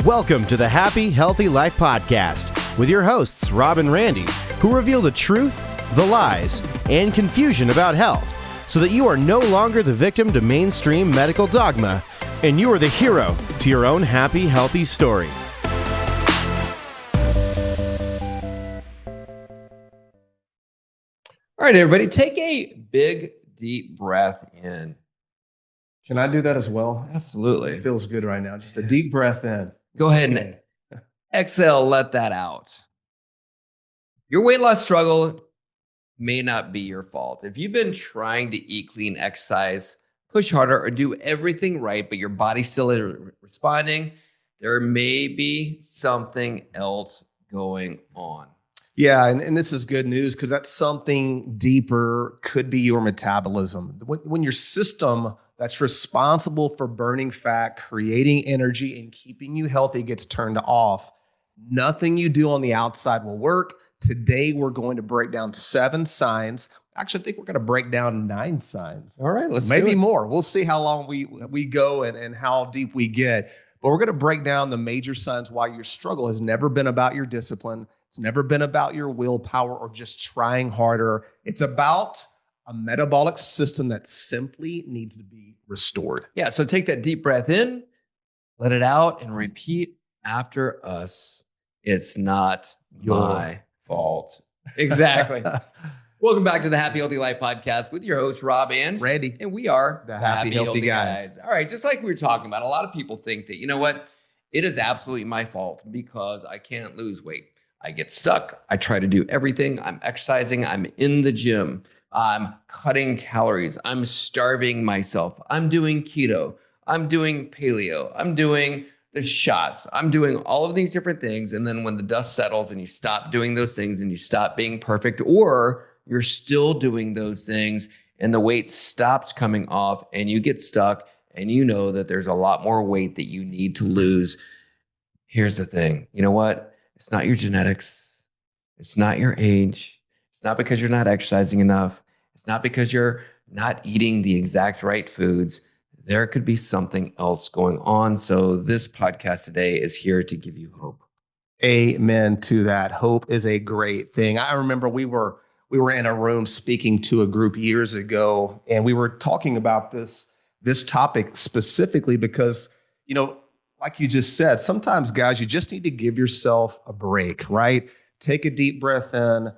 Welcome to the Happy, Healthy Life Podcast with your hosts, Rob and Randy, who reveal the truth, the lies, and confusion about health so that you are no longer the victim to mainstream medical dogma and you are the hero to your own happy, healthy story. All right, everybody, take a big, deep breath in. Can I do that as well? Absolutely. It feels good right now. Just a deep breath in. Go ahead and exhale, let that out. Your weight loss struggle may not be your fault. If you've been trying to eat clean, exercise, push harder, or do everything right, but your body still isn't responding, there may be something else going on. Yeah, and this is good news because that's something deeper, could be your metabolism. When your system that's responsible for burning fat, creating energy, and keeping you healthy gets turned off, nothing you do on the outside will work. Today, we're going to break down 7 signs. Actually, I think we're going to break down 9 signs. All right, let's maybe do it. more. We'll see how long we go and how deep we get. But we're going to break down the major signs why your struggle has never been about your discipline. It's never been about your willpower or just trying harder. It's about a metabolic system that simply needs to be restored. Yeah, so take that deep breath in, let it out, and repeat after us. It's not my fault. Exactly. Welcome back to the Happy Healthy Life Podcast with your host, Rob and Randy. And we are the Happy Healthy Guys. All right, just like we were talking about, a lot of people think that, you know what, it is absolutely my fault because I can't lose weight. I get stuck. I try to do everything. I'm exercising. I'm in the gym. I'm cutting calories. I'm starving myself. I'm doing keto. I'm doing paleo. I'm doing the shots. I'm doing all of these different things. And then when the dust settles and you stop doing those things and you stop being perfect, or you're still doing those things and the weight stops coming off and you get stuck and you know that there's a lot more weight that you need to lose. Here's the thing. You know what? It's not your genetics. It's not your age. It's not because you're not exercising enough. It's not because you're not eating the exact right foods. There could be something else going on. So this podcast today is here to give you hope. Amen to that. Hope is a great thing. I remember we were in a room speaking to a group years ago, and we were talking about this topic specifically because, you know, like you just said, sometimes, guys, you just need to give yourself a break, right? Take a deep breath in.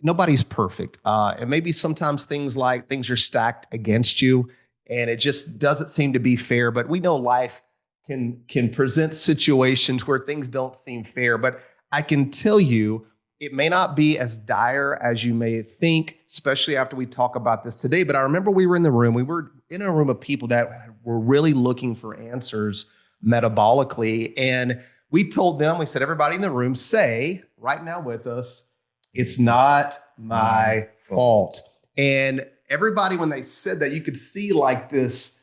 Nobody's perfect. And maybe sometimes things are stacked against you and it just doesn't seem to be fair. But we know life can present situations where things don't seem fair. But I can tell you, it may not be as dire as you may think, especially after we talk about this today. But I remember we were in a room of people that were really looking for answers metabolically. And we told them, we said, everybody in the room, say right now with us, it's not my fault. And everybody, when they said that, you could see like this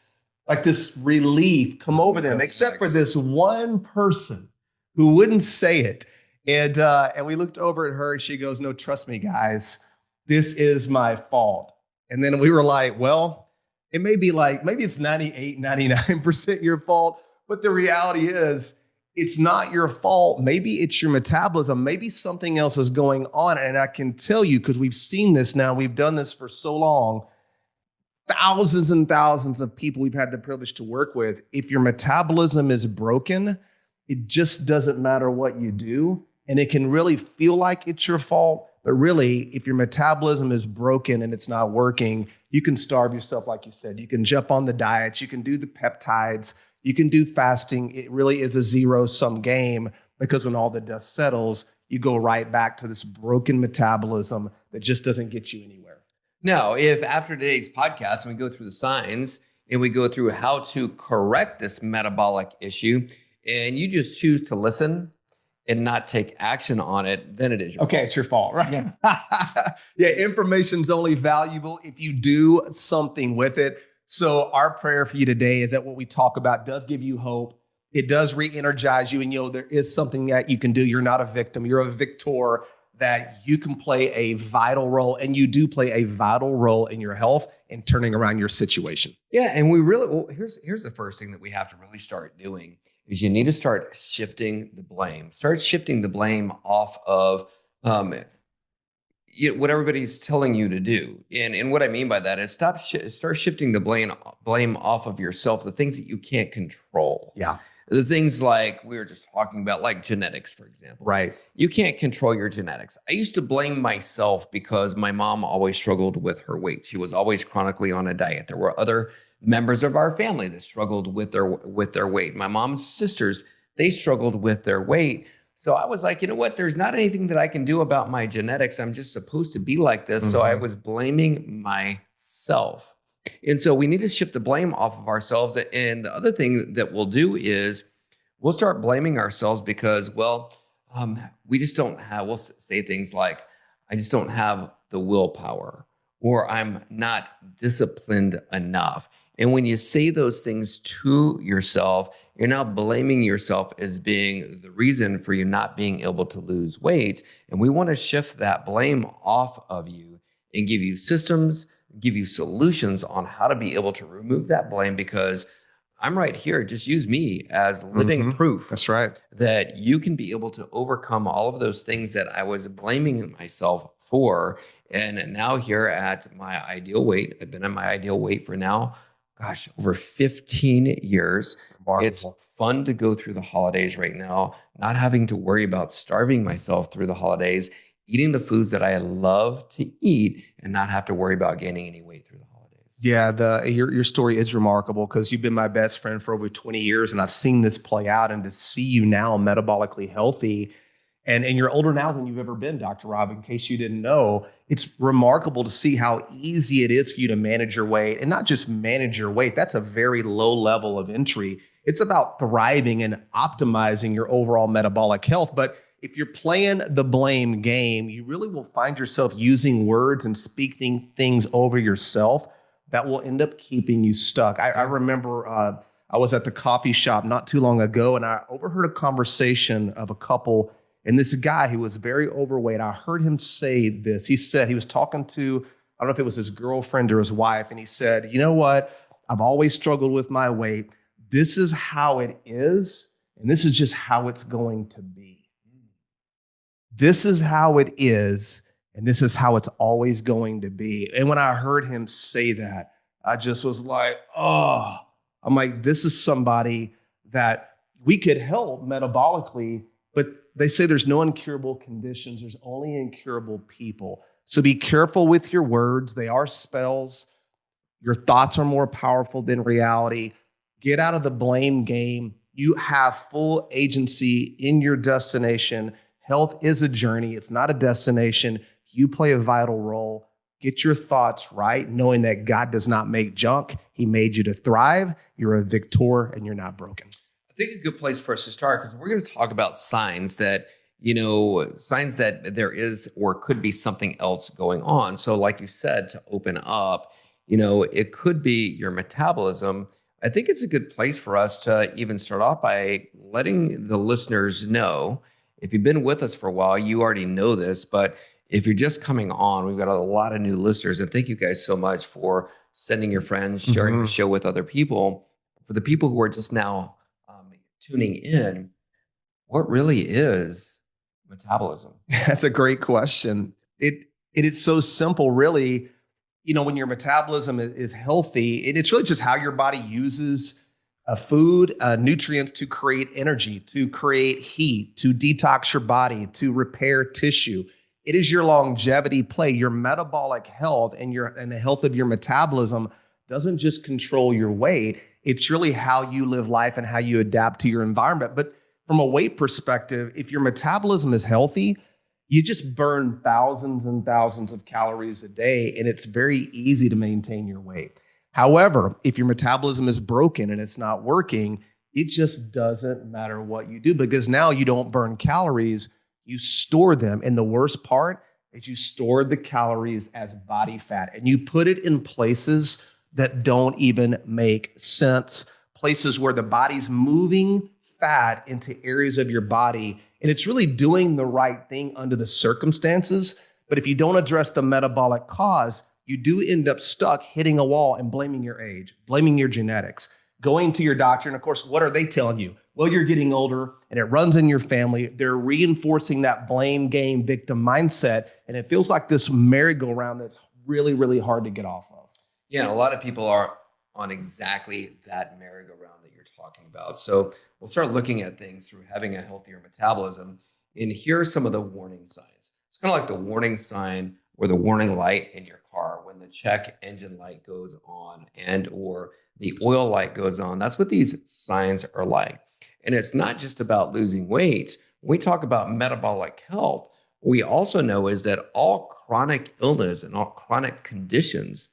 relief come over them, except for this one person who wouldn't say it. And we looked over at her and she goes, no, trust me, guys, this is my fault. And then we were like, well, it may be maybe it's 98, 99% your fault. But the reality is, it's not your fault. Maybe it's your metabolism. Maybe something else is going on. And I can tell you, because we've seen this now, we've done this for so long, thousands and thousands of people we've had the privilege to work with. If your metabolism is broken, it just doesn't matter what you do. And it can really feel like it's your fault. But really, if your metabolism is broken and it's not working, you can starve yourself, like you said. You can jump on the diets. You can do the peptides. You can do fasting. It really is a zero-sum game because when all the dust settles, you go right back to this broken metabolism that just doesn't get you anywhere. Now, if after today's podcast, and we go through the signs and we go through how to correct this metabolic issue, and you just choose to listen and not take action on it, then it is your fault. It's your fault, right? Yeah, information's only valuable if you do something with it. So our prayer for you today is that what we talk about does give you hope. It does re-energize you. And, you know, there is something that you can do. You're not a victim. You're a victor, that you can play a vital role. And you do play a vital role in your health and turning around your situation. Yeah. And we really, here's the first thing that we have to really start doing is you need to start shifting the blame. Start shifting the blame off of what everybody's telling you to do. And what I mean by that is start shifting the blame off of yourself, the things that you can't control. Yeah. The things like we were just talking about, like genetics, for example. Right. You can't control your genetics. I used to blame myself because my mom always struggled with her weight. She was always chronically on a diet. There were other members of our family that struggled with their weight. My mom's sisters, they struggled with their weight. So I was like, you know what? There's not anything that I can do about my genetics. I'm just supposed to be like this. So I was blaming myself. And so we need to shift the blame off of ourselves. And the other thing that we'll do is we'll start blaming ourselves because, we just don't have, we'll say things like, I just don't have the willpower, or I'm not disciplined enough. And when you say those things to yourself, you're now blaming yourself as being the reason for you not being able to lose weight. And we want to shift that blame off of you and give you systems, give you solutions on how to be able to remove that blame, because I'm right here. Just use me as living proof. That's right. That you can be able to overcome all of those things that I was blaming myself for. And now here at my ideal weight, I've been at my ideal weight for now, over 15 years. Remarkable. It's fun to go through the holidays right now, not having to worry about starving myself through the holidays, eating the foods that I love to eat, and not have to worry about gaining any weight through the holidays. Yeah, your story is remarkable because you've been my best friend for over 20 years, and I've seen this play out. And to see you now metabolically healthy, and you're older now than you've ever been, Dr. Rob, in case you didn't know, it's remarkable to see how easy it is for you to manage your weight, and not just manage your weight. That's a very low level of entry. It's about thriving and optimizing your overall metabolic health. But if you're playing the blame game, you really will find yourself using words and speaking things over yourself that will end up keeping you stuck. I remember I was at the coffee shop not too long ago, and I overheard a conversation of a couple. And this guy who was very overweight, I heard him say this. He said he was talking to, I don't know if it was his girlfriend or his wife, and he said, you know what? I've always struggled with my weight. This is how it is, and this is just how it's going to be. This is how it is, and this is how it's always going to be. And when I heard him say that, I just was like, oh, I'm like, this is somebody that we could help metabolically, but they say there's no incurable conditions. There's only incurable people. So be careful with your words. They are spells. Your thoughts are more powerful than reality. Get out of the blame game. You have full agency in your destination. Health is a journey. It's not a destination. You play a vital role. Get your thoughts right, knowing that God does not make junk. He made you to thrive. You're a victor, and you're not broken. I think a good place for us to start, because we're going to talk about signs that there is or could be something else going on. So like you said, to open up, it could be your metabolism. I think it's a good place for us to even start off by letting the listeners know. If you've been with us for a while, you already know this, but if you're just coming on, we've got a lot of new listeners, and thank you guys so much for sending your friends, sharing the show with other people. For the people who are just now tuning in, what really is metabolism? That's a great question. It is so simple, really. When your metabolism is healthy, it's really just how your body uses food, nutrients to create energy, to create heat, to detox your body, to repair tissue. It is your longevity play. Your metabolic health and the health of your metabolism doesn't just control your weight. It's really how you live life and how you adapt to your environment. But from a weight perspective, if your metabolism is healthy, you just burn thousands and thousands of calories a day, and it's very easy to maintain your weight. However, if your metabolism is broken and it's not working, it just doesn't matter what you do, because now you don't burn calories, you store them. And the worst part is you store the calories as body fat, and you put it in places that don't even make sense, places where the body's moving fat into areas of your body, and it's really doing the right thing under the circumstances. But if you don't address the metabolic cause, you do end up stuck hitting a wall and blaming your age, blaming your genetics, going to your doctor. And of course, what are they telling you? Well, you're getting older and it runs in your family. They're reinforcing that blame game victim mindset. And it feels like this merry-go-round that's really, really hard to get off of. Yeah, and a lot of people are on exactly that merry-go-round that you're talking about. So we'll start looking at things through having a healthier metabolism. And here are some of the warning signs. It's kind of like the warning sign or the warning light in your car when the check engine light goes on and or the oil light goes on. That's what these signs are like. And it's not just about losing weight. When we talk about metabolic health, what we also know is that all chronic illness and all chronic conditions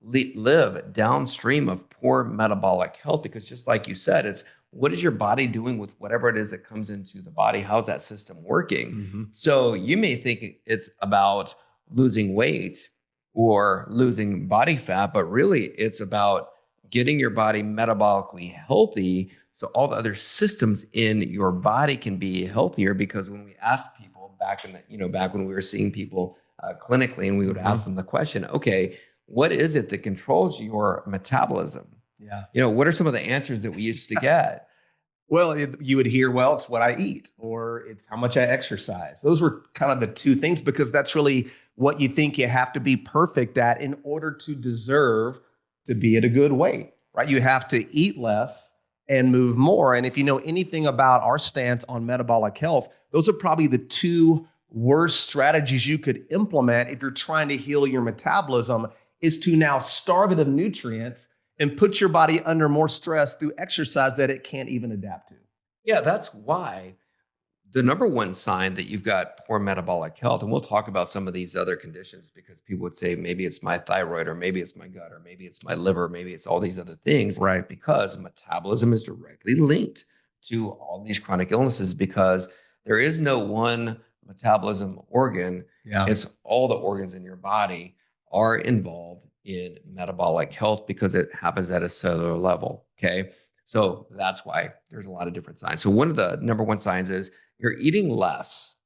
live downstream of poor metabolic health, because just like you said, it's what is your body doing with whatever it is that comes into the body? How's that system working? Mm-hmm. So you may think it's about losing weight or losing body fat, but really it's about getting your body metabolically healthy so all the other systems in your body can be healthier. Because when we asked people back in the, back when we were seeing people clinically, and we would ask them the question, okay, what is it that controls your metabolism? Yeah. What are some of the answers that we used to get? Well, you would hear, well, it's what I eat, or it's how much I exercise. Those were kind of the two things, because that's really what you think you have to be perfect at in order to deserve to be at a good weight, right? You have to eat less and move more. And if you know anything about our stance on metabolic health, those are probably the two worst strategies you could implement if you're trying to heal your metabolism, is to now starve it of nutrients and put your body under more stress through exercise that it can't even adapt to. Yeah, that's why the number one sign that you've got poor metabolic health, and we'll talk about some of these other conditions, because people would say, maybe it's my thyroid, or maybe it's my gut, or maybe it's my liver, maybe it's all these other things. Right. Because metabolism is directly linked to all these chronic illnesses, because there is no one metabolism organ. Yeah. It's all the organs in your body are involved in metabolic health, because it happens at a cellular level. Okay. So that's why there's a lot of different signs. So one of the number one signs is you're eating less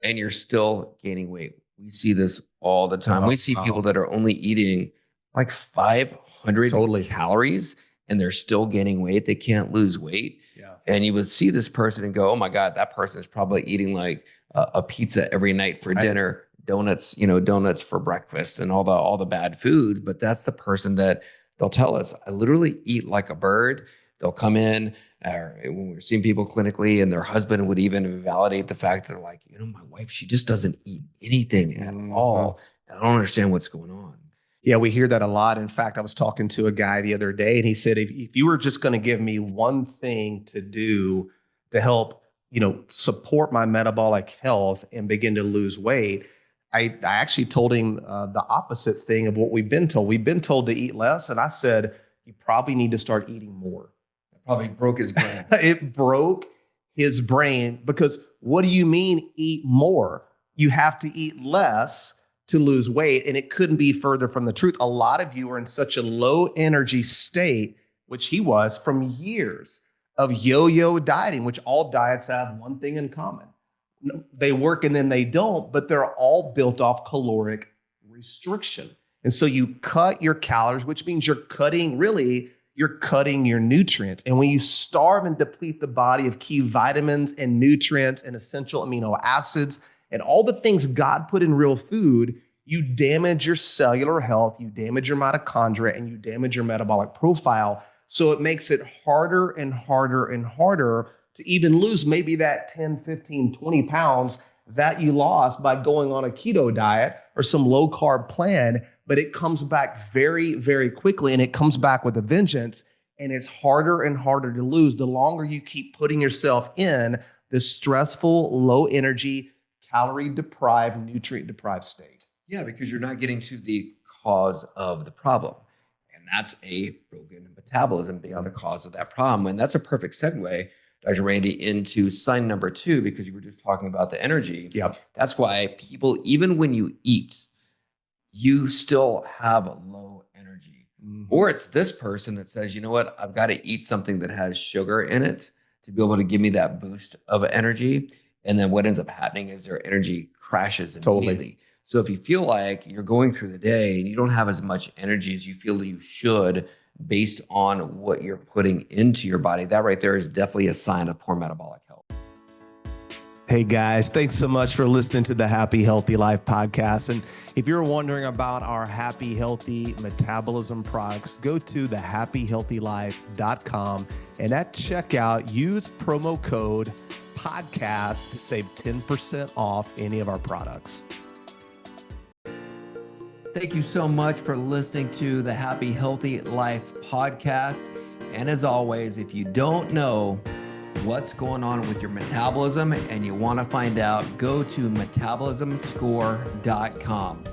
and you're still gaining weight. We see this all the time. We see people that are only eating like 500 calories and they're still gaining weight. They can't lose weight. Yeah. And you would see this person and go, oh my God, that person is probably eating like a pizza every night for dinner, donuts for breakfast, and all the bad foods. But that's the person that they'll tell us, I literally eat like a bird. They'll come in, when we're seeing people clinically, and their husband would even validate the fact that they're like, my wife, she just doesn't eat anything at all. And I don't understand what's going on. Yeah, we hear that a lot. In fact, I was talking to a guy the other day, and he said, if you were just going to give me one thing to do to help, support my metabolic health and begin to lose weight, I actually told him the opposite thing of what we've been told. We've been told to eat less. And I said, you probably need to start eating more. Probably broke his brain. It broke his brain, because what do you mean eat more? You have to eat less to lose weight. And it couldn't be further from the truth. A lot of you are in such a low energy state, which he was, from years of yo-yo dieting, which all diets have one thing in common. They work and then they don't, but they're all built off caloric restriction. And so you cut your calories, which means you're cutting your nutrients. And when you starve and deplete the body of key vitamins and nutrients and essential amino acids and all the things God put in real food, you damage your cellular health, you damage your mitochondria, and you damage your metabolic profile. So it makes it harder and harder and harder to even lose maybe that 10, 15, 20 pounds that you lost by going on a keto diet or some low carb plan. But it comes back very, very quickly, and it comes back with a vengeance. And it's harder and harder to lose the longer you keep putting yourself in this stressful, low energy, calorie deprived, nutrient deprived state. Yeah, because you're not getting to the cause of the problem. And that's a broken metabolism being the cause of that problem. And that's a perfect segue, Dr. Randy, into sign number 2, because you were just talking about the energy. Yep. That's why people, even when you eat, you still have low energy. Mm-hmm. Or it's this person that says, you know what, I've got to eat something that has sugar in it to be able to give me that boost of energy. And then what ends up happening is their energy crashes immediately. Totally. So if you feel like you're going through the day and you don't have as much energy as you feel you should based on what you're putting into your body. That right there is definitely a sign of poor metabolic health. Hey guys, thanks so much for listening to the Happy Healthy Life podcast. And if you're wondering about our Happy Healthy Metabolism products, go to thehappyhealthylife.com and at checkout, use promo code podcast to save 10% off any of our products. Thank you so much for listening to the Happy Healthy Life podcast. And as always, if you don't know what's going on with your metabolism and you want to find out, go to metabolismscore.com.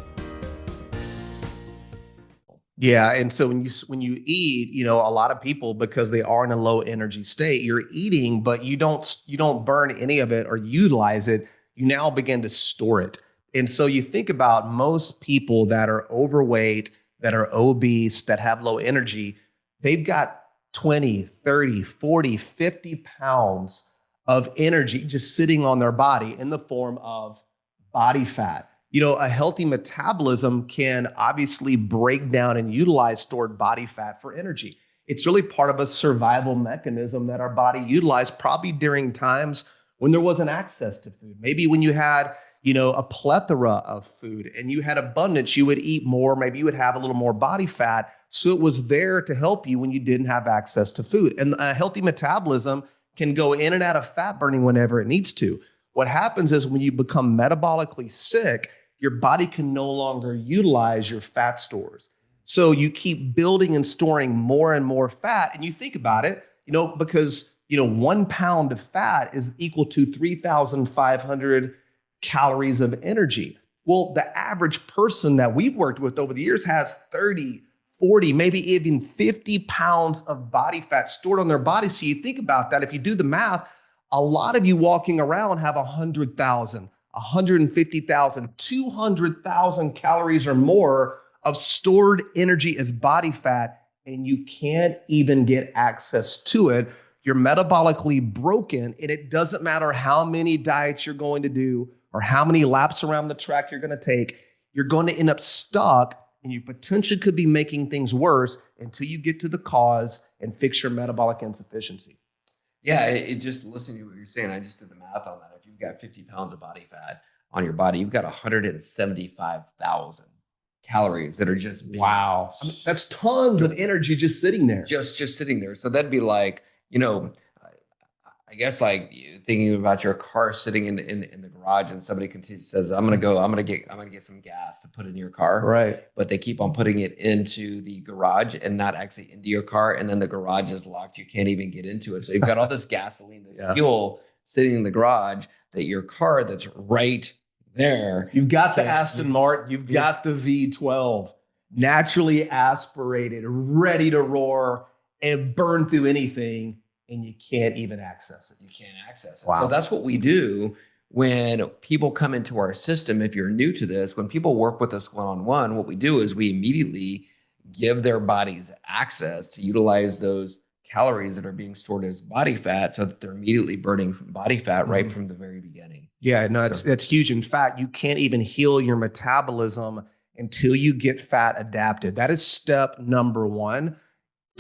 Yeah, and so when you eat, a lot of people, because they are in a low energy state, you're eating, but you don't burn any of it or utilize it. You now begin to store it. And so you think about most people that are overweight, that are obese, that have low energy, they've got 20, 30, 40, 50 pounds of energy just sitting on their body in the form of body fat. A healthy metabolism can obviously break down and utilize stored body fat for energy. It's really part of a survival mechanism that our body utilized probably during times when there wasn't access to food. Maybe when you had, a plethora of food and you had abundance, you would eat more, maybe you would have a little more body fat. So it was there to help you when you didn't have access to food. And a healthy metabolism can go in and out of fat burning whenever it needs to. What happens is when you become metabolically sick, your body can no longer utilize your fat stores. So you keep building and storing more and more fat. And you think about it, because, 1 pound of fat is equal to 3,500 calories of energy. Well, the average person that we've worked with over the years has 30, 40, maybe even 50 pounds of body fat stored on their body. So you think about that. If you do the math, a lot of you walking around have 100,000, 150,000, 200,000 calories or more of stored energy as body fat, and you can't even get access to it. You're metabolically broken, and it doesn't matter how many diets you're going to do or how many laps around the track you're going to take, you're going to end up stuck, and you potentially could be making things worse until you get to the cause and fix your metabolic insufficiency. Yeah, it just listening to what you're saying, I just did the math on that. If you've got 50 pounds of body fat on your body, you've got 175,000 calories that are just being, wow. That's tons of energy just sitting there. Just sitting there. So that'd be like, I guess like thinking about your car sitting in the garage and somebody says, I'm gonna get some gas to put in your car. Right. But they keep on putting it into the garage and not actually into your car. And then the garage is locked. You can't even get into it. So you've got all this gasoline, this fuel sitting in the garage that your car that's right there. You've got the Aston Martin, you've got the V12, naturally aspirated, ready to roar and burn through anything. And you can't even access it. You can't access it. Wow. So that's what we do when people come into our system. If you're new to this, when people work with us one-on-one, what we do is we immediately give their bodies access to utilize those calories that are being stored as body fat so that they're immediately burning body fat right from the very beginning. Yeah, no, that's huge. In fact, you can't even heal your metabolism until you get fat adapted. That is step number one.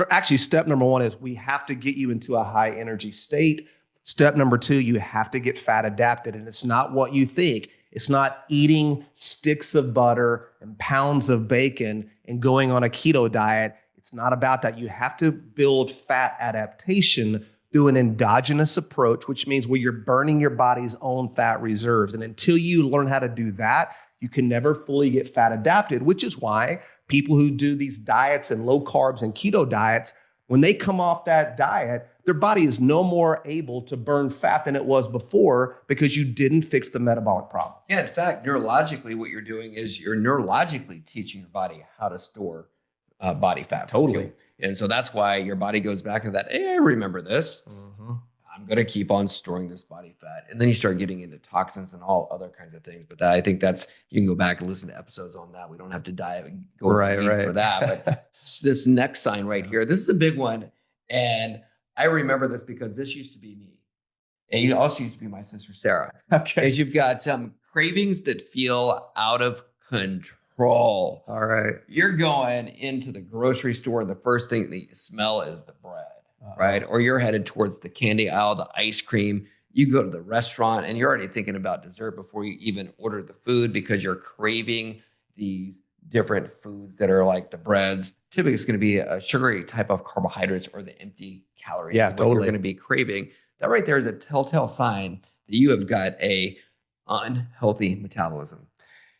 Actually, step number one is we have to get you into a high energy state. Step number two, you have to get fat adapted. And it's not what you think. It's not eating sticks of butter and pounds of bacon and going on a keto diet. It's not about that. You have to build fat adaptation through an endogenous approach, which means where you're burning your body's own fat reserves. And until you learn how to do that, you can never fully get fat adapted, which is why people who do these diets and low carbs and keto diets, when they come off that diet, their body is no more able to burn fat than it was before because you didn't fix the metabolic problem. Yeah, in fact, neurologically, what you're doing is you're neurologically teaching your body how to store body fat. Totally. And so that's why your body goes back to that, hey, I remember this. Mm-hmm. I'm going to keep on storing this body fat. And then you start getting into toxins and all other kinds of things. But I think you can go back and listen to episodes on that. We don't have to dive and go for that. But this next sign right here, this is a big one. And I remember this because this used to be me. And it also used to be my sister, Sarah. Okay. Is you've got cravings that feel out of control. crawl. All right. You're going into the grocery store, and the first thing that you smell is the bread, right? Or you're headed towards the candy aisle, the ice cream. You go to the restaurant, and you're already thinking about dessert before you even order the food because you're craving these different foods that are like the breads. Typically, it's going to be a sugary type of carbohydrates or the empty calories. Yeah, is what totally. you're going to be craving. That right there is a telltale sign that you have got a unhealthy metabolism.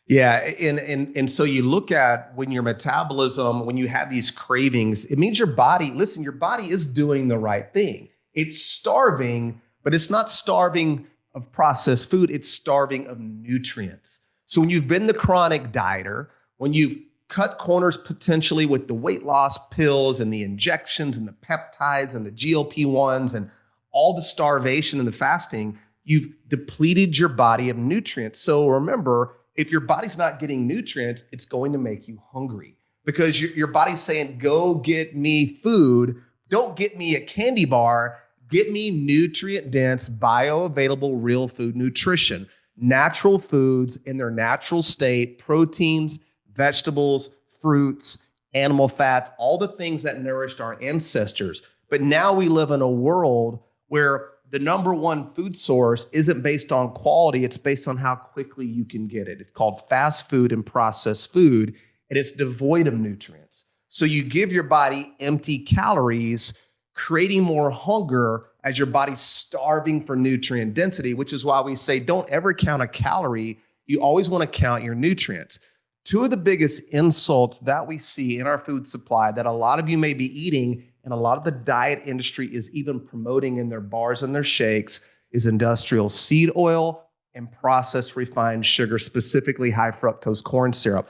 Yeah. And so you look at when your metabolism, when you have these cravings, it means your body is doing the right thing. It's starving, but it's not starving of processed food. It's starving of nutrients. So when you've been the chronic dieter, when you've cut corners potentially with the weight loss pills and the injections and the peptides and the GLP-1s and all the starvation and the fasting, you've depleted your body of nutrients. So remember, if your body's not getting nutrients, it's going to make you hungry because your body's saying, go get me food. Don't get me a candy bar. Get me nutrient-dense, bioavailable, real food nutrition, natural foods in their natural state, proteins, vegetables, fruits, animal fats, all the things that nourished our ancestors. But now we live in a world where the number one food source isn't based on quality. It's based on how quickly you can get it. It's called fast food and processed food, and it's devoid of nutrients. So you give your body empty calories, creating more hunger as your body's starving for nutrient density, which is why we say don't ever count a calorie. You always want to count your nutrients. Two of the biggest insults that we see in our food supply that a lot of you may be eating and a lot of the diet industry is even promoting in their bars and their shakes is industrial seed oil and processed refined sugar, specifically high fructose corn syrup.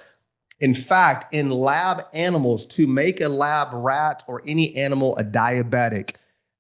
In fact, in lab animals, to make a lab rat or any animal a diabetic,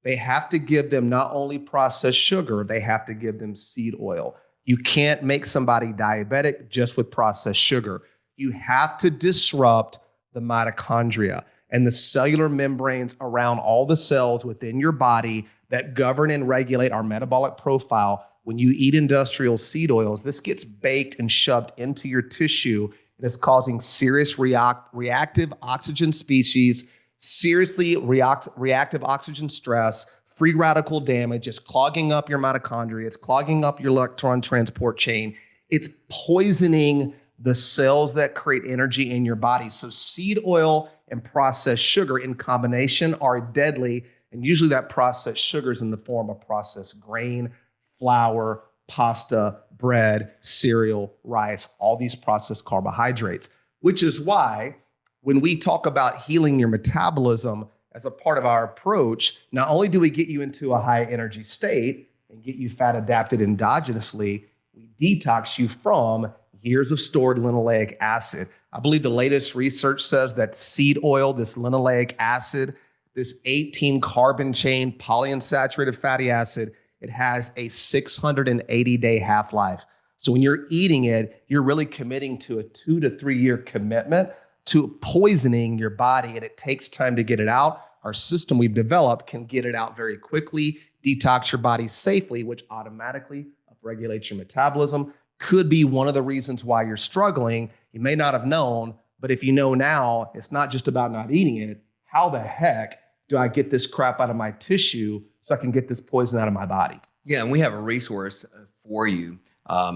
they have to give them not only processed sugar, they have to give them seed oil. You can't make somebody diabetic just with processed sugar. You have to disrupt the mitochondria and the cellular membranes around all the cells within your body that govern and regulate our metabolic profile. When you eat industrial seed oils, this gets baked and shoved into your tissue, and it's causing serious reactive oxygen species, seriously reactive oxygen stress, free radical damage. It's clogging up your mitochondria. It's clogging up your electron transport chain. It's poisoning the cells that create energy in your body. So seed oil and processed sugar in combination are deadly. And usually that processed sugar is in the form of processed grain, flour, pasta, bread, cereal, rice, all these processed carbohydrates, which is why when we talk about healing your metabolism as a part of our approach, not only do we get you into a high energy state and get you fat adapted endogenously, we detox you from years of stored linoleic acid. I believe the latest research says that seed oil, this linoleic acid, this 18 carbon chain polyunsaturated fatty acid, it has a 680-day half-life. So when you're eating it, you're really committing to a 2 to 3 year commitment to poisoning your body, and it takes time to get it out. Our system we've developed can get it out very quickly, detox your body safely, which automatically upregulates your metabolism. Could be one of the reasons why you're struggling. You may not have known, but if you know now, it's not just about not eating it. How the heck do I get this crap out of my tissue so I can get this poison out of my body? Yeah, and we have a resource for you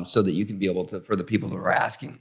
so that you can be able to, for the people that are asking,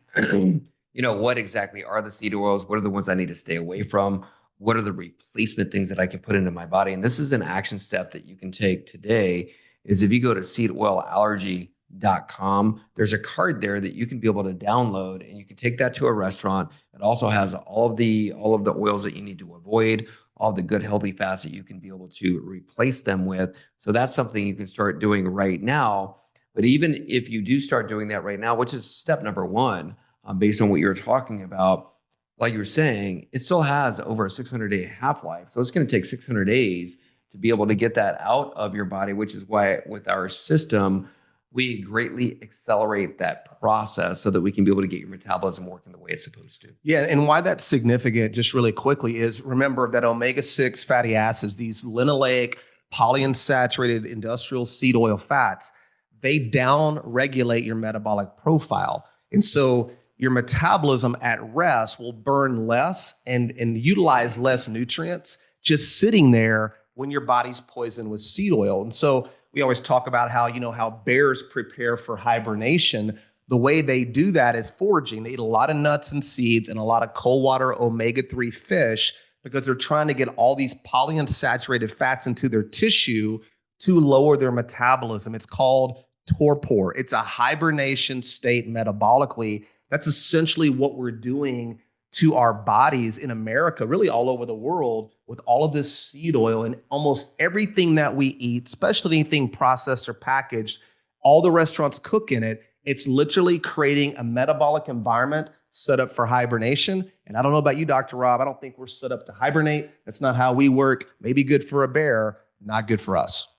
what exactly are the seed oils? What are the ones I need to stay away from? What are the replacement things that I can put into my body? And this is an action step that you can take today is if you go to seedoilallergy.com, there's a card there that you can be able to download, and you can take that to a restaurant. It also has all of the oils that you need to avoid, all the good healthy fats that you can be able to replace them with. So that's something you can start doing right now. But even if you do start doing that right now, which is step number one, based on what you're talking about, like you were saying, it still has over a 600-day half-life. So it's going to take 600 days to be able to get that out of your body, which is why with our system, we greatly accelerate that process so that we can be able to get your metabolism working the way it's supposed to. Yeah, and why that's significant, just really quickly, is remember that omega-6 fatty acids, these linoleic, polyunsaturated industrial seed oil fats, they down-regulate your metabolic profile. And so your metabolism at rest will burn less and utilize less nutrients just sitting there when your body's poisoned with seed oil. And so we always talk about how, how bears prepare for hibernation. The way they do that is foraging. They eat a lot of nuts and seeds and a lot of cold water omega-3 fish because they're trying to get all these polyunsaturated fats into their tissue to lower their metabolism. It's called torpor. It's a hibernation state metabolically. That's essentially what we're doing to our bodies in America, really all over the world, with all of this seed oil and almost everything that we eat, especially anything processed or packaged, all the restaurants cook in it. It's literally creating a metabolic environment set up for hibernation. And I don't know about you, Dr. Rob, I don't think we're set up to hibernate. That's not how we work. Maybe good for a bear, not good for us.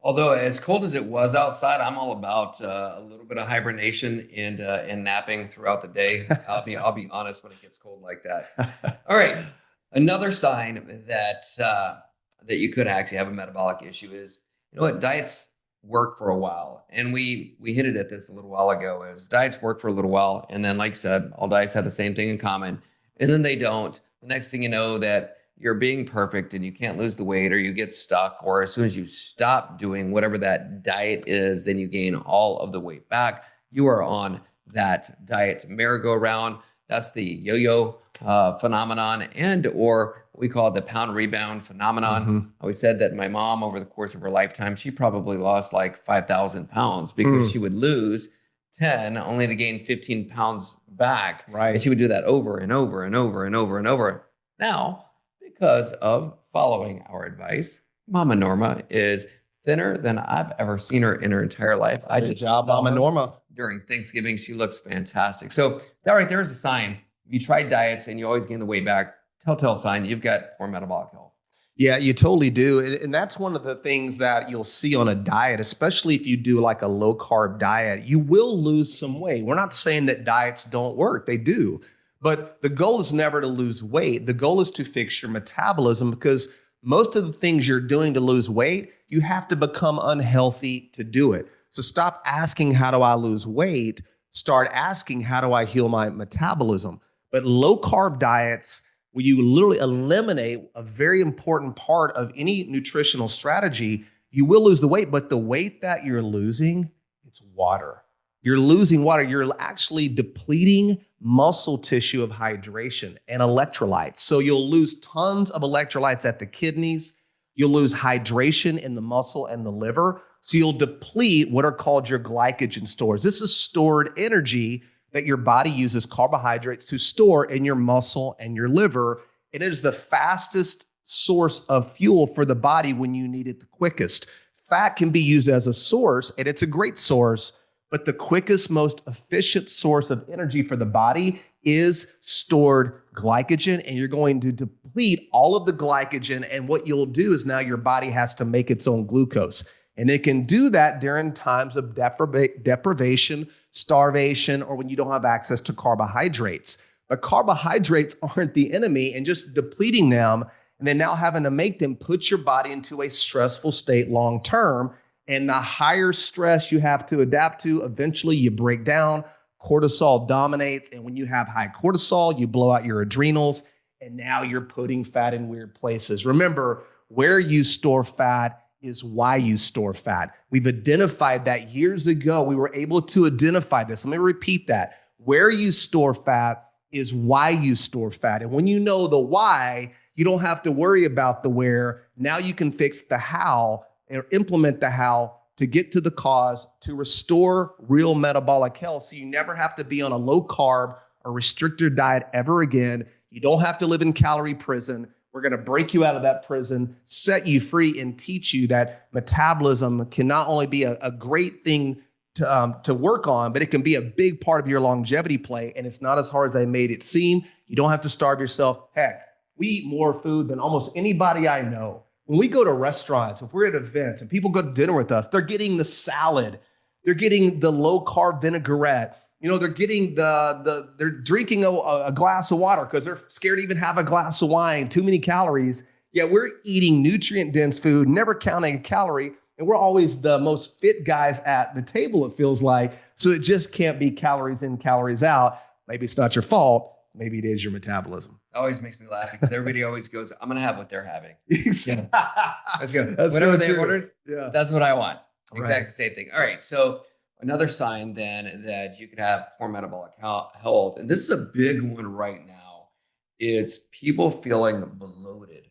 Although as cold as it was outside, I'm all about a little bit of hibernation and napping throughout the day. I'll be honest when it gets cold like that. All right, another sign that you could actually have a metabolic issue is, diets work for a while, and we hinted at this a little while ago. Is diets work for a little while, and then, like I said, all diets have the same thing in common, and then they don't. The next thing you know, that you're being perfect and you can't lose the weight, or you get stuck, or as soon as you stop doing whatever that diet is, then you gain all of the weight back. You are on that diet merry-go-round. That's the yo-yo phenomenon, and or we call it the pound rebound phenomenon. Mm-hmm. I always said that my mom, over the course of her lifetime, she probably lost like 5,000 pounds because she would lose 10 only to gain 15 pounds back. Right. And she would do that over and over and over and over and over. Now, because of following our advice, Mama Norma is thinner than I've ever seen her in her entire life. Good job, Mama Norma. During Thanksgiving, she looks fantastic. So that right there is a sign. If you try diets and you always gain the weight back, telltale sign you've got poor metabolic health. Yeah, you totally do. And that's one of the things that you'll see on a diet, especially if you do like a low carb diet. You will lose some weight. We're not saying that diets don't work. They do. But the goal is never to lose weight. The goal is to fix your metabolism, because most of the things you're doing to lose weight, you have to become unhealthy to do it. So stop asking, how do I lose weight? Start asking, how do I heal my metabolism? But low carb diets, where you literally eliminate a very important part of any nutritional strategy, you will lose the weight, but the weight that you're losing, it's water. You're losing water. You're actually depleting muscle tissue of hydration and electrolytes. So you'll lose tons of electrolytes at the kidneys. You'll lose hydration in the muscle and the liver. So you'll deplete what are called your glycogen stores. This is stored energy that your body uses carbohydrates to store in your muscle and your liver. It is the fastest source of fuel for the body when you need it the quickest. Fat can be used as a source, and it's a great source, but the quickest, most efficient source of energy for the body is stored glycogen, and you're going to deplete all of the glycogen. And what you'll do is now your body has to make its own glucose. And it can do that during times of deprivation, starvation, or when you don't have access to carbohydrates. But carbohydrates aren't the enemy, and just depleting them and then now having to make them put your body into a stressful state long term. And the higher stress you have to adapt to, eventually you break down, cortisol dominates. And when you have high cortisol, you blow out your adrenals, and now you're putting fat in weird places. Remember, where you store fat is why you store fat. We've identified that years ago. We were able to identify this. Let me repeat that. Where you store fat is why you store fat. And when you know the why, you don't have to worry about the where. Now you can fix the how or implement the how to get to the cause, to restore real metabolic health. So you never have to be on a low carb or restricted diet ever again. You don't have to live in calorie prison. We're going to break you out of that prison, set you free, and teach you that metabolism can not only be a great thing to work on, but it can be a big part of your longevity play. And it's not as hard as they made it seem. You don't have to starve yourself. Heck, we eat more food than almost anybody I know. When we go to restaurants, if we're at events and people go to dinner with us, they're getting the salad. They're getting the low carb vinaigrette. They're getting they're drinking a glass of water because they're scared to even have a glass of wine, too many calories. Yeah, we're eating nutrient-dense food, never counting a calorie, and we're always the most fit guys at the table, it feels like. So it just can't be calories in, calories out. Maybe it's not your fault. Maybe it is your metabolism. Always makes me laugh because everybody always goes, I'm going to have what they're having. Yeah. Let's go. That's Whatever so they true. ordered, Yeah. that's what I want. Right. Exactly same thing. All right. So another sign then that you could have poor metabolic health, and this is a big one right now, is people feeling bloated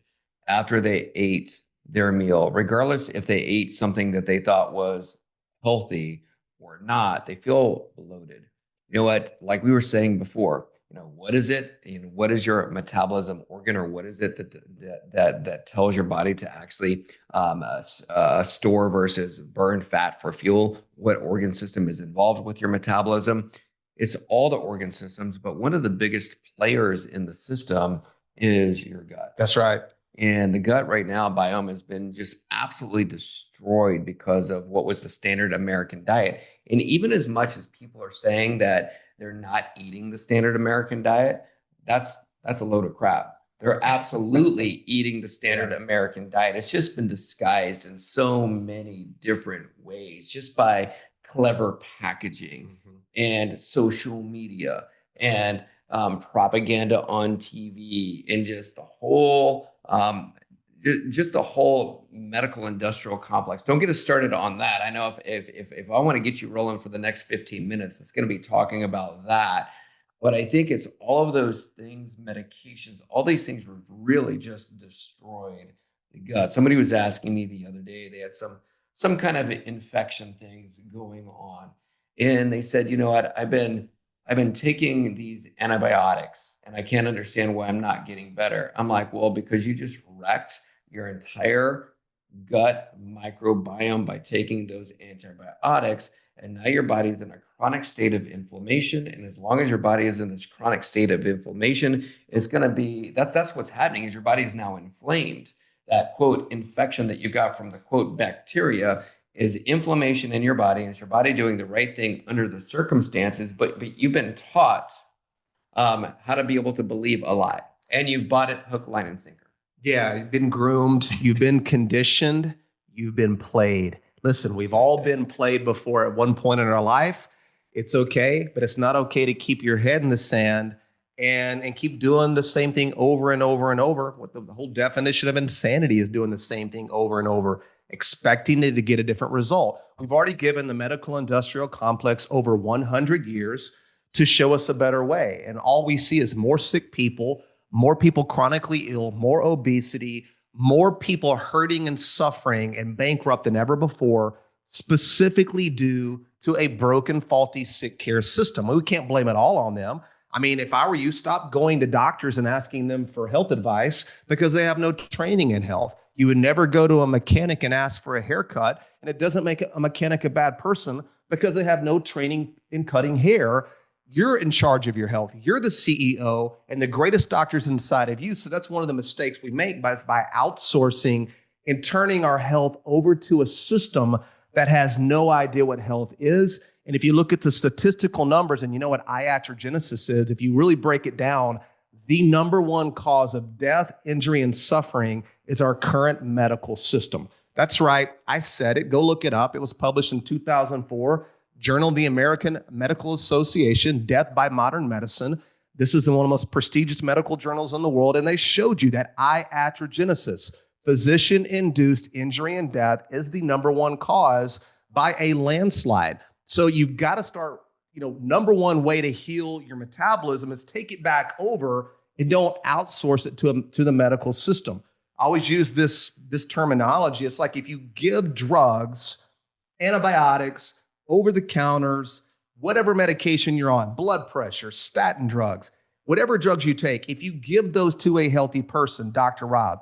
after they ate their meal, regardless if they ate something that they thought was healthy or not. They feel bloated. You know what? Like we were saying before, what is it? What is your metabolism organ, or what is it that tells your body to actually store versus burn fat for fuel? What organ system is involved with your metabolism? It's all the organ systems, but one of the biggest players in the system is your gut. That's right. And the gut right now biome has been just absolutely destroyed because of what was the standard American diet. And even as much as people are saying that they're not eating the standard American diet, that's a load of crap. They're absolutely eating the standard American diet. It's just been disguised in so many different ways, just by clever packaging and social media and propaganda on TV, and just the whole medical industrial complex. Don't get us started on that. I know if I want to get you rolling for the next 15 minutes, it's going to be talking about that. But I think it's all of those things, medications, all these things were really just destroyed the gut. Somebody was asking me the other day, they had some kind of infection things going on. And they said, you know what, I've been taking these antibiotics and I can't understand why I'm not getting better. I'm like, well, because you just wrecked your entire gut microbiome by taking those antibiotics. And now your body's in a chronic state of inflammation. And as long as your body is in this chronic state of inflammation, it's going to be, that's what's happening, is your body's now inflamed. That quote infection that you got from the quote bacteria is inflammation in your body, and it's your body doing the right thing under the circumstances, but you've been taught how to be able to believe a lie, and you've bought it hook, line, and sinker. Yeah, you've been groomed, you've been conditioned, you've been played. Listen, we've all been played before at one point in our life. It's okay, but it's not okay to keep your head in the sand and keep doing the same thing over and over and over. What the whole definition of insanity is doing the same thing over and over, expecting it to get a different result. We've already given the medical industrial complex over 100 years to show us a better way. And all we see is more sick people, more people chronically ill, more obesity, more people hurting and suffering and bankrupt than ever before, specifically due to a broken, faulty sick care system. We can't blame it all on them. I mean, if I were you, stop going to doctors and asking them for health advice because they have no training in health. You would never go to a mechanic and ask for a haircut, and it doesn't make a mechanic a bad person because they have no training in cutting hair. You're in charge of your health. You're the CEO, and the greatest doctor's inside of you. So that's one of the mistakes we make by outsourcing and turning our health over to a system that has no idea what health is. And if you look at the statistical numbers, and you know what iatrogenesis is, if you really break it down, the number one cause of death, injury, and suffering is our current medical system. That's right. I said it. Go look it up. It was published in 2004. Journal of the American Medical Association, Death by Modern Medicine. This is one of the most prestigious medical journals in the world, and they showed you that iatrogenesis, physician-induced injury and death, is the number one cause by a landslide. So you've got to start, number one way to heal your metabolism is take it back over and don't outsource it to the medical system. I always use this terminology. It's like if you give drugs, antibiotics, over-the-counters, whatever medication you're on, blood pressure, statin drugs, whatever drugs you take, if you give those to a healthy person, Dr. Rob,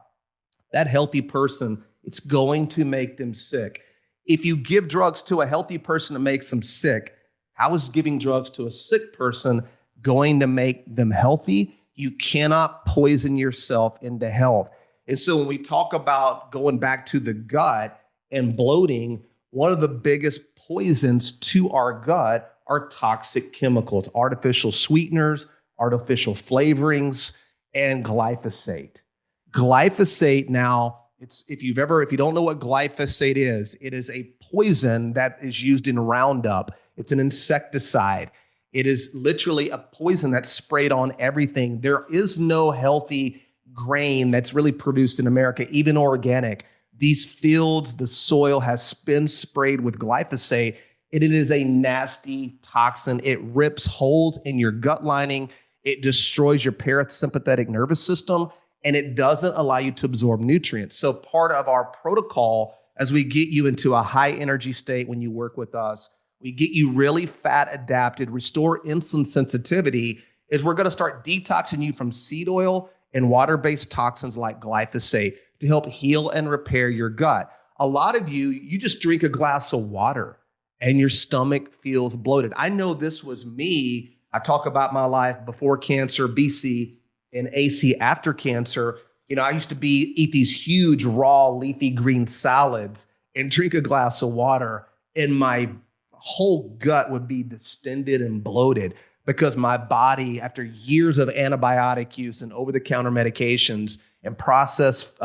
that healthy person, it's going to make them sick. If you give drugs to a healthy person that makes them sick, how is giving drugs to a sick person going to make them healthy? You cannot poison yourself into health. And so when we talk about going back to the gut and bloating, one of the biggest poisons to our gut are toxic chemicals, artificial sweeteners, artificial flavorings, and glyphosate. Glyphosate now, if you don't know what glyphosate is, it is a poison that is used in Roundup. It's an insecticide. It is literally a poison that's sprayed on everything. There is no healthy grain that's really produced in America, even organic. These fields, the soil has been sprayed with glyphosate. It is a nasty toxin. It rips holes in your gut lining. It destroys your parasympathetic nervous system, and it doesn't allow you to absorb nutrients. So part of our protocol, as we get you into a high energy state when you work with us, we get you really fat adapted, restore insulin sensitivity, is we're going to start detoxing you from seed oil and water-based toxins like glyphosate to help heal and repair your gut. A lot of you just drink a glass of water and your stomach feels bloated. I know this was me. I talk about my life before cancer, BC, and AC after cancer. I used to eat these huge raw leafy green salads and drink a glass of water, and my whole gut would be distended and bloated because my body, after years of antibiotic use and over-the-counter medications and processed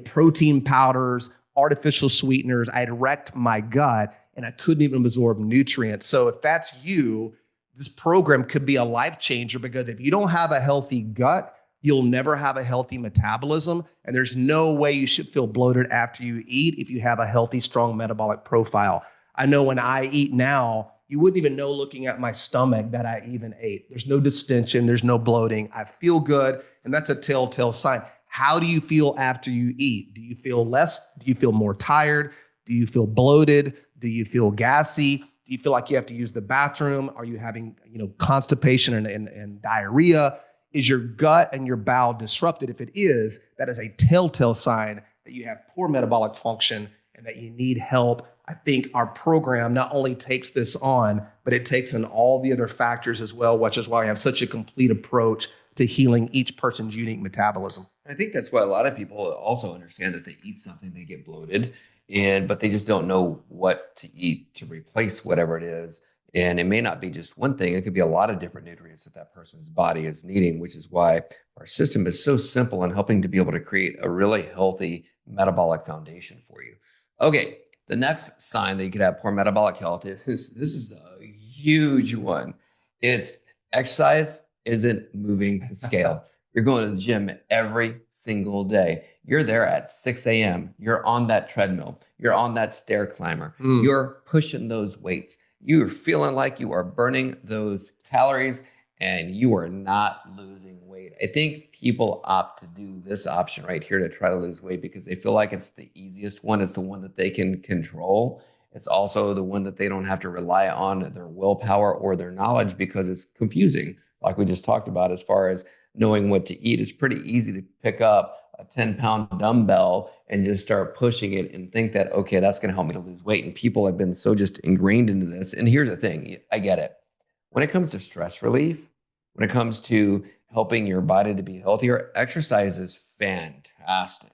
protein powders, artificial sweeteners, I had wrecked my gut and I couldn't even absorb nutrients. So if that's you, this program could be a life changer, because if you don't have a healthy gut, you'll never have a healthy metabolism. And there's no way you should feel bloated after you eat if you have a healthy, strong metabolic profile. I know when I eat now, you wouldn't even know looking at my stomach that I even ate. There's no distension. There's no bloating. I feel good. And that's a telltale sign. How do you feel after you eat? Do you feel less? Do you feel more tired? Do you feel bloated? Do you feel gassy? Do you feel like you have to use the bathroom? Are you having, constipation and diarrhea? Is your gut and your bowel disrupted? If it is, that is a telltale sign that you have poor metabolic function and that you need help. I think our program not only takes this on, but it takes in all the other factors as well, which is why we have such a complete approach to healing each person's unique metabolism. I think that's why a lot of people also understand that they eat something, they get bloated, but they just don't know what to eat to replace whatever it is. And it may not be just one thing. It could be a lot of different nutrients that person's body is needing, which is why our system is so simple in helping to be able to create a really healthy metabolic foundation for you. Okay, the next sign that you could have poor metabolic health is, this is a huge one. It's exercise isn't moving the scale. You're going to the gym every single day. You're there at 6 a.m. You're on that treadmill. You're on that stair climber. You're pushing those weights. You're feeling like you are burning those calories and you are not losing weight. I think people opt to do this option right here to try to lose weight because they feel like it's the easiest one. It's the one that they can control. It's also the one that they don't have to rely on their willpower or their knowledge because it's confusing. Like we just talked about, as far as knowing what to eat, it's pretty easy to pick up a 10-pound dumbbell and just start pushing it and think that, okay, that's going to help me to lose weight. And people have been so just ingrained into this. And here's the thing, I get it. When it comes to stress relief, when it comes to helping your body to be healthier, exercise is fantastic.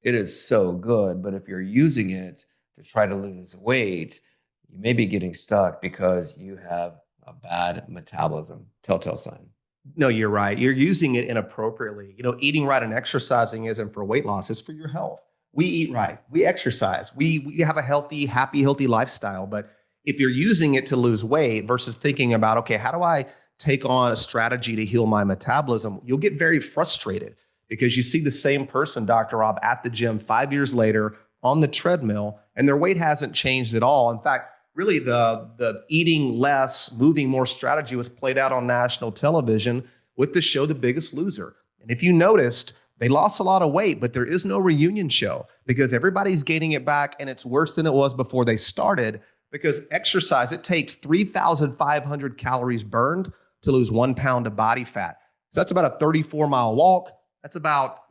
It is so good. But if you're using it to try to lose weight, you may be getting stuck because you have a bad metabolism. Telltale sign. No, you're right. You're using it inappropriately. Eating right and exercising isn't for weight loss. It's for your health. We eat right. We exercise. We have a healthy, happy, healthy lifestyle. But if you're using it to lose weight versus thinking about, okay, how do I take on a strategy to heal my metabolism? You'll get very frustrated because you see the same person, Dr. Rob, at the gym 5 years later on the treadmill, and their weight hasn't changed at all. In fact, really, the eating less, moving more strategy was played out on national television with the show The Biggest Loser. And if you noticed, they lost a lot of weight, but there is no reunion show because everybody's gaining it back and it's worse than it was before they started because exercise, it takes 3,500 calories burned to lose 1 pound of body fat. So that's about a 34-mile walk. That's about,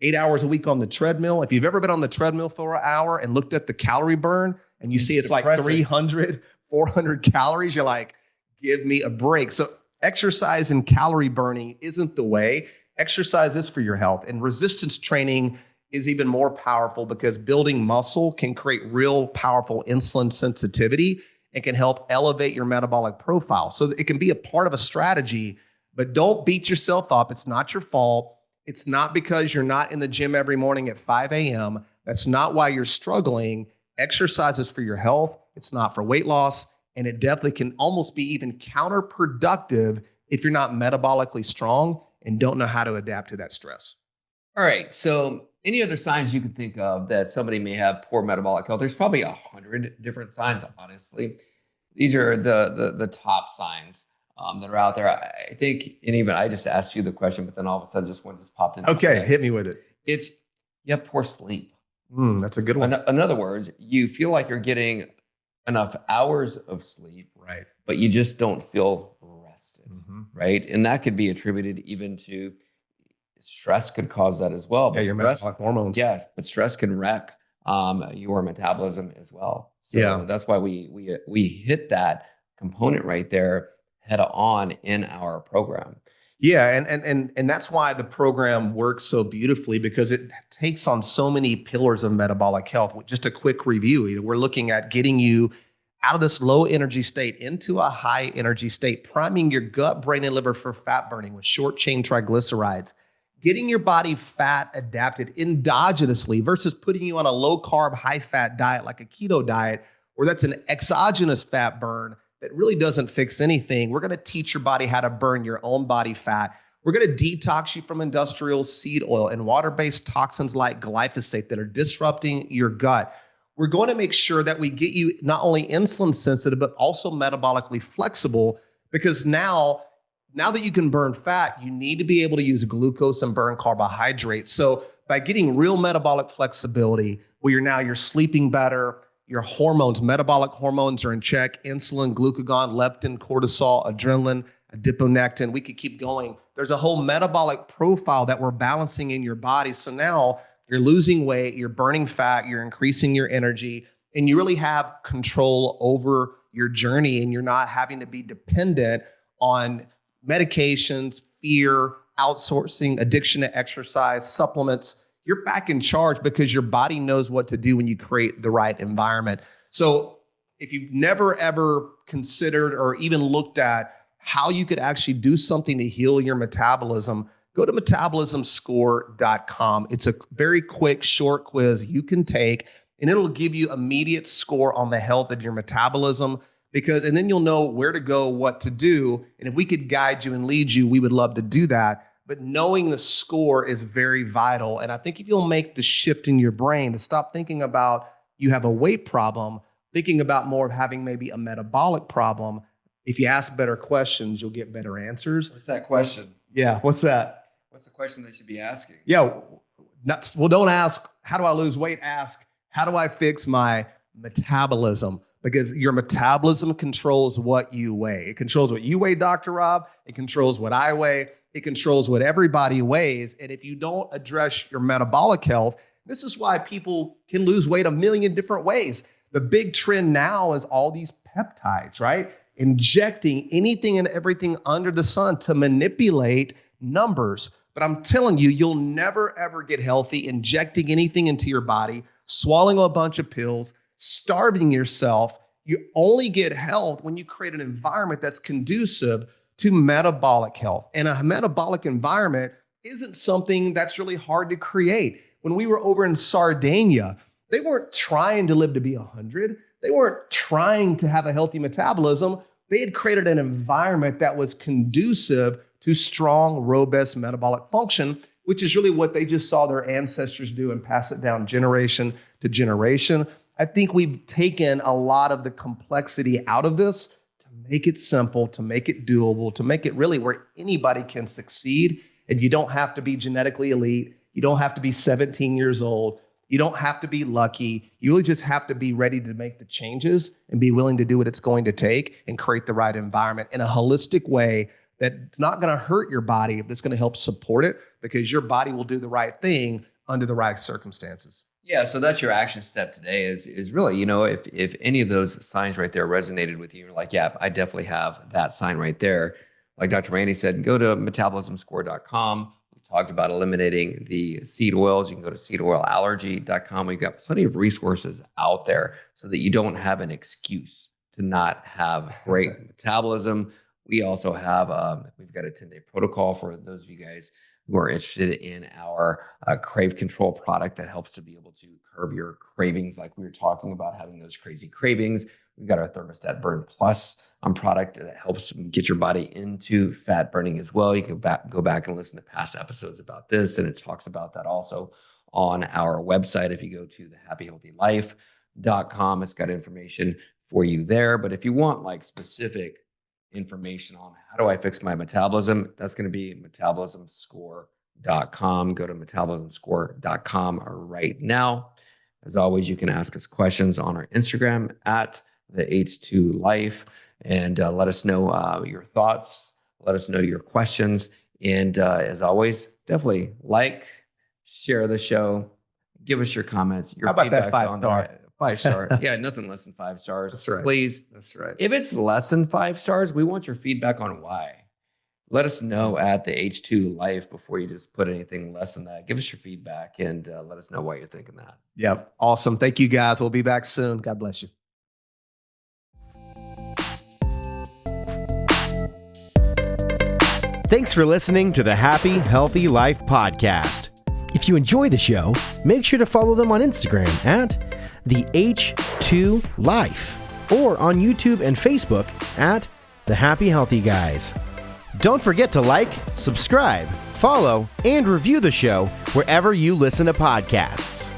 8 hours a week on the treadmill. If you've ever been on the treadmill for an hour and looked at the calorie burn, and you see it's like 300, 400 calories, you're like, give me a break. So exercise and calorie burning isn't the way. Exercise is for your health. And resistance training is even more powerful because building muscle can create real powerful insulin sensitivity and can help elevate your metabolic profile. So it can be a part of a strategy, but don't beat yourself up. It's not your fault. It's not because you're not in the gym every morning at 5 a.m. That's not why you're struggling. Exercise is for your health. It's not for weight loss. And it definitely can almost be even counterproductive if you're not metabolically strong and don't know how to adapt to that stress. All right. So, any other signs you could think of that somebody may have poor metabolic health? There's probably 100 different signs, honestly. These are the top signs that are out there. I think, and even I just asked you the question, but then all of a sudden, just one just popped into my Okay, head. hit me with it. It's you have poor sleep. That's a good one. In other words, you feel like you're getting enough hours of sleep, Right. but you just don't feel rested, right? And that could be attributed even to stress could cause that as well. Yeah, your metabolic hormones. Yeah, but stress can wreck your metabolism as well. So Yeah. that's why we hit that component right there head on in our program. Yeah, and that's why the program works so beautifully, because it takes on so many pillars of metabolic health. Just a quick review, we're looking at getting you out of this low energy state into a high energy state, priming your gut, brain, and liver for fat burning with short chain triglycerides, getting your body fat adapted endogenously versus putting you on a low carb, high fat diet like a keto diet, where that's an exogenous fat burn that really doesn't fix anything. We're going to teach your body how to burn your own body fat. We're going to detox you from industrial seed oil and water-based toxins like glyphosate that are disrupting your gut. We're going to make sure that we get you not only insulin sensitive, but also metabolically flexible, because now that you can burn fat, you need to be able to use glucose and burn carbohydrates. So by getting real metabolic flexibility, where you're sleeping better, your hormones, metabolic hormones are in check, insulin, glucagon, leptin, cortisol, adrenaline, adiponectin. We could keep going. There's a whole metabolic profile that we're balancing in your body. So now you're losing weight, you're burning fat, you're increasing your energy, and you really have control over your journey, and you're not having to be dependent on medications, fear, outsourcing, addiction to exercise, supplements. You're back in charge because your body knows what to do when you create the right environment. So if you've never ever considered or even looked at how you could actually do something to heal your metabolism, go to metabolismscore.com. It's a very quick, short quiz you can take, and it'll give you immediate score on the health of your metabolism, and then you'll know where to go, what to do. And if we could guide you and lead you, we would love to do that. But knowing the score is very vital. And I think if you'll make the shift in your brain to stop thinking about you have a weight problem, thinking about more of having maybe a metabolic problem, if you ask better questions, you'll get better answers. What's that question? Yeah, what's that? What's the question they should be asking? Yeah, don't ask, how do I lose weight? Ask, how do I fix my metabolism? Because your metabolism controls what you weigh. It controls what you weigh, Dr. Rob. It controls what I weigh. It controls what everybody weighs. And if you don't address your metabolic health, this is why people can lose weight a million different ways. The big trend now is all these peptides, right? Injecting anything and everything under the sun to manipulate numbers. But I'm telling you, you'll never, ever get healthy injecting anything into your body, swallowing a bunch of pills, starving yourself. You only get health when you create an environment that's conducive to metabolic health. And a metabolic environment isn't something that's really hard to create. When we were over in Sardinia, they weren't trying to live to be 100. They weren't trying to have a healthy metabolism. They had created an environment that was conducive to strong, robust metabolic function, which is really what they just saw their ancestors do and pass it down generation to generation. I think we've taken a lot of the complexity out of this to make it simple, to make it doable, to make it really where anybody can succeed. And you don't have to be genetically elite. You don't have to be 17 years old. You don't have to be lucky. You really just have to be ready to make the changes and be willing to do what it's going to take and create the right environment in a holistic way that's not going to hurt your body, that's going to help support it, because your body will do the right thing under the right circumstances. Yeah, so that's your action step today is really, if any of those signs right there resonated with you, you're like, yeah, I definitely have that sign right there. Like Dr. Randy said, go to metabolismscore.com. We talked about eliminating the seed oils. You can go to seedoilallergy.com. We've got plenty of resources out there so that you don't have an excuse to not have great metabolism. We also have, we've got a 10-day protocol for those of you guys who are interested in our crave control product that helps to be able to curb your cravings, like we were talking about, having those crazy cravings. We've got our Thermostat Burn Plus product that helps get your body into fat burning as well. You can go back and listen to past episodes about this, and it talks about that also on our website. If you go to thehappyhealthylife.com, it's got information for you there. But if you want like specific information on how do I fix my metabolism, that's going to be metabolismscore.com. Go to metabolismscore.com right now. As always, you can ask us questions on our Instagram at the H2 Life, and let us know your thoughts. Let us know your questions. And as always, definitely like, share the show, give us your comments. Your How about that feedback 5-star? 5-star. Yeah, nothing less than 5 stars. That's right. Please. That's right. If it's less than 5 stars, we want your feedback on why. Let us know at the H2 Life before you just put anything less than that. Give us your feedback and let us know why you're thinking that. Yep. Awesome. Thank you, guys. We'll be back soon. God bless you. Thanks for listening to the Happy Healthy Life podcast. If you enjoy the show, make sure to follow them on Instagram at the H2 Life or on YouTube and Facebook at the Happy Healthy Guys. Don't forget to like, subscribe, follow, and review the show wherever you listen to podcasts.